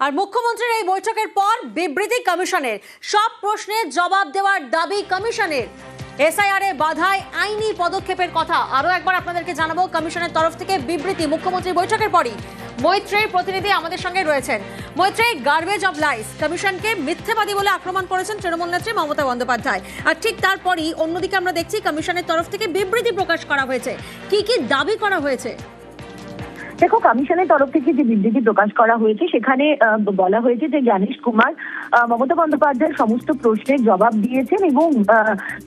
আর মুখ্যমন্ত্রীর এই বৈঠকের পর বিবৃতি কমিশনের, সব প্রশ্নের জবাব দেওয়ার দাবি কমিশনের। এসআইআর এ বাধায় আইনি পদক্ষেপের কথা আরো একবার আপনাদেরকে জানাবো। কমিশনের তরফ থেকে বিবৃতি মুখ্যমন্ত্রীর বৈঠকের পরই। মৈত্রেয়ীর প্রতিনিধি আমাদের সঙ্গে রয়েছেন। মৈত্রেয়ী, গার্বেজ অফ লাইস, কমিশনকে মিথ্যেবাদী বলে আক্রমণ করেছেন তৃণমূল নেত্রী মমতা বন্দ্যোপাধ্যায়। আর ঠিক তারপরই অন্যদিকে আমরা দেখছি কমিশনের তরফ থেকে বিবৃতি প্রকাশ করা হয়েছে। কি কি দাবি করা হয়েছে? দেখো, কমিশনের তরফ থেকে যে বিবৃতি প্রকাশ করা হয়েছে সেখানে বলা হয়েছে যে জ্ঞানেশ কুমার মমতা বন্দ্যোপাধ্যায়ের সমস্ত প্রশ্নের জবাব দিয়েছেন এবং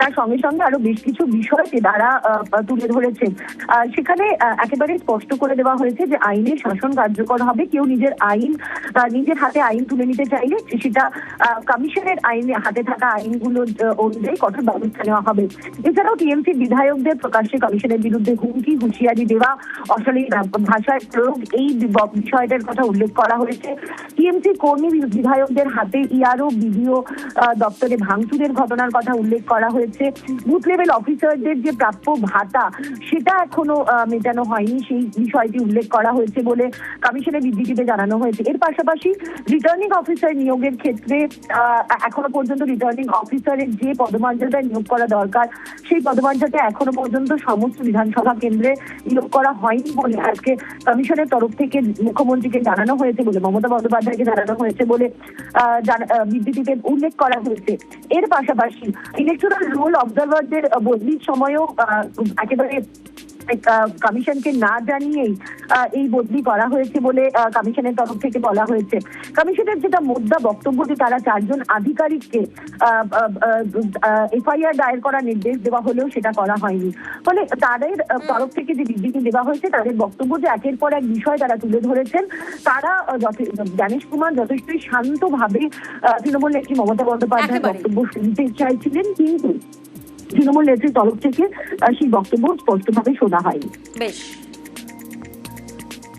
তার সঙ্গে সঙ্গে আরো বেশ কিছু বিষয়কে তারা তুলে ধরেছেন। সেখানে একেবারে স্পষ্ট করে দেওয়া হয়েছে যে আইনের শাসন কার্যকর হবে। কেউ নিজের হাতে আইন তুলে নিতে চাইলে সেটা কমিশনের আইনে হাতে থাকা আইনগুলো অনুযায়ী কঠোর ব্যবস্থা নেওয়া হবে। এছাড়াও টিএমসি বিধায়কদের প্রকাশ্যে কমিশনের বিরুদ্ধে হুমকি হুঁশিয়ারি দেওয়া, অশ্লীল ভাষায় প্রয়োগ, এই বিষয়টার কথা উল্লেখ করা হয়েছে। টিএমসি কর্মী বিধায়কদের হাতে ইআরও বিডিও দপ্তরে ভাঙচুরের ঘটনার কথা উল্লেখ করা হয়েছে। বুথ লেভেল অফিসারদের যে প্রাপ্য ভাতা সেটা এখনো মেটানো হয়নি, সেই বিষয়টি উল্লেখ করা হয়েছে বলে কমিশনের বিবৃতিতে জানানো হয়েছে। এর পাশাপাশি রিটার্নিং অফিসার নিয়োগের ক্ষেত্রে এখনো পর্যন্ত রিটার্নিং অফিসারের যে পদমর্যাদায় নিয়োগ করা দরকার সেই পদমর্যাদা এখনো পর্যন্ত সমস্ত বিধানসভা কেন্দ্রে নিয়োগ করা হয়নি বলে আজকে কমিশনের তরফ থেকে মুখ্যমন্ত্রীকে জানানো হয়েছে বলে, মমতা বন্দ্যোপাধ্যায়কে জানানো হয়েছে বলে বিবৃতিতে উল্লেখ করা হয়েছে। এর পাশাপাশি ইলেকটোরাল রোল অবজারভারদের বদলির সময়ও একেবারে কমিশনকে না জানিয়েই এই বদলি করা হয়েছে বলে কমিশনের তরফ থেকে বলা হয়েছে। কমিশনের যেটা মোদ্দা বক্তব্য যে তারা 4 জন আধিকারিককে এফআইআর দায়ের করার নির্দেশ দেওয়া হলেও সেটা করা হয়নি। ফলে তাদের তরফ থেকে যে বিবৃতি দেওয়া হয়েছে তাদের বক্তব্য যে একের পর এক বিষয় তারা তুলে ধরেছেন। তারা জ্ঞানেশ কুমার যথেষ্টই শান্তভাবে তৃণমূল নেত্রী মমতা বন্দ্যোপাধ্যায়ের বক্তব্য শুনতে চাইছিলেন, কিন্তু তৃণমূল নেত্রীর তরফ থেকে সেই বক্তব্য স্পষ্টভাবে শোনা হয়নি। বেশ।